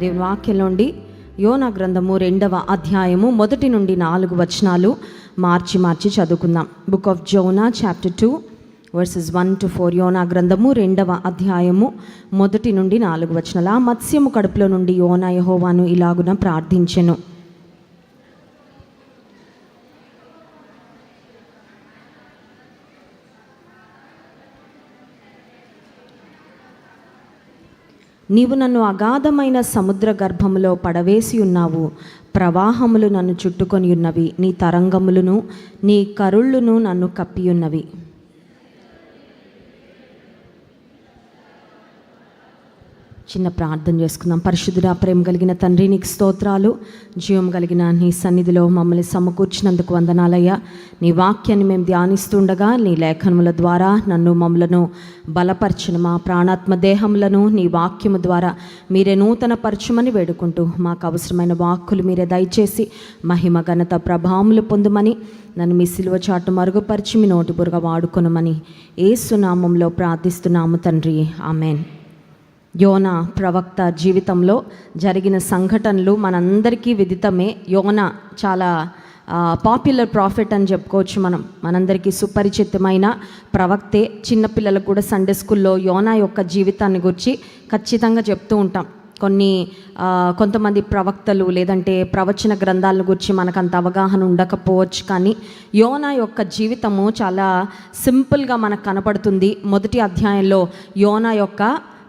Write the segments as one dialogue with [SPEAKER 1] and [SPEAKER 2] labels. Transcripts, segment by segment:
[SPEAKER 1] దేవుని వాక్యంలోండి యోనా గ్రంథము 2వ అధ్యాయము 1 నుండి 4 వచనాలు మార్చి చదువుకుందాం. Book of Zona chapter 2 verses 1 to 4. యోనా గ్రంథము 2వ అధ్యాయము 1 నుండి 4 వచనాలు. ఆ మత్స్యము కడుపులో నుండి యోనా యెహోవాను ఇలాగున ప్రార్థించెను. నీవు నన్ను అగాధమైన సముద్ర గర్భములో పడవేసి ఉన్నావు, ప్రవాహములు నన్ను చుట్టుకొని ఉన్నవి, నీ తరంగములను నీ కరుళ్ళును నన్ను కప్పియున్నవి. చిన్న ప్రార్థన చేసుకుందాం. పరిశుద్ధుడా, ప్రేమ కలిగిన తండ్రి, నీకు స్తోత్రాలు. జీవం కలిగిన నీ సన్నిధిలో మమ్మల్ని సమకూర్చినందుకు వందనాలయ్యా. నీ వాక్యాన్ని మేము ధ్యానిస్తుండగా నీ లేఖనముల ద్వారా మమ్మలను బలపరచిన మా ప్రాణాత్మ దేహములను నీ వాక్యము ద్వారా మీరే నూతన పరచుమని వేడుకుంటూ మాకు అవసరమైన వాక్కులు మీరే దయచేసి మహిమ ఘనత ప్రభావములు పొందుమని నన్ను మీ సిలువ చాటు మరుగుపరిచి మీ నోటి బురుగా వాడుకొనమని యేసు నామములో ప్రార్థిస్తున్నాము తండ్రి, ఆమెన్. యోనా ప్రవక్త జీవితంలో జరిగిన సంఘటనలు మనందరికీ విదితమే. యోనా చాలా పాపులర్ ప్రాఫిట్ అని చెప్పుకోవచ్చు. మనందరికీ సుపరిచితమైన ప్రవక్తే. చిన్నపిల్లలకు కూడా సండే స్కూల్లో యోనా యొక్క జీవితాన్ని గురించి ఖచ్చితంగా చెప్తూ ఉంటాం. కొంతమంది ప్రవక్తలు లేదంటే ప్రవచన గ్రంథాల గురించి మనకు అంత అవగాహన ఉండకపోవచ్చు, కానీ యోనా యొక్క జీవితము చాలా సింపుల్గా మనకు కనపడుతుంది. మొదటి అధ్యాయంలో యోనా యొక్క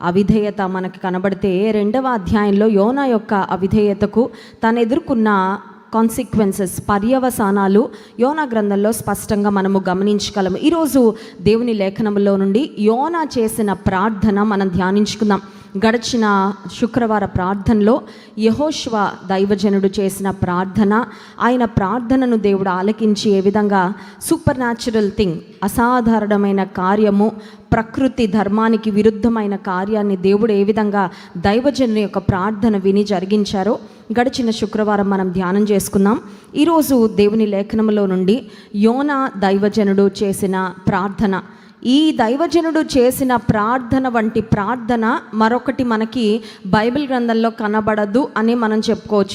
[SPEAKER 1] అవిధేయత మనకి కనబడితే, 2వ అధ్యాయంలో యోనా యొక్క అవిధేయతకు తను ఎదుర్కొన్న కాన్సిక్వెన్సెస్, పర్యవసానాలు యోనా గ్రంథంలో స్పష్టంగా మనము గమనించగలము. ఈరోజు దేవుని లేఖనంలో నుండి యోనా చేసిన ప్రార్థన మనం ధ్యానించుకుందాం. గడిచిన శుక్రవార ప్రార్థనలో యెహోషువ దైవజనుడు చేసిన ప్రార్థన, ఆయన ప్రార్థనను దేవుడు ఆలకించి ఏ విధంగా సూపర్ న్యాచురల్ థింగ్, అసాధారణమైన కార్యము, ప్రకృతి ధర్మానికి విరుద్ధమైన కార్యాన్ని దేవుడు ఏ విధంగా దైవజనుని యొక్క ప్రార్థన విని జరిగించారో గడిచిన శుక్రవారం మనం ధ్యానం చేసుకుందాం. ఈరోజు దేవుని లేఖనంలో నుండి యోనా దైవజనుడు చేసిన ప్రార్థన, ఈ దైవజనుడు చేసిన ప్రార్థన వంటి ప్రార్థన మరొకటి మనకి బైబిల్ గ్రంథంలో కనబడదు అని మనం చెప్పుకోవచ్చు.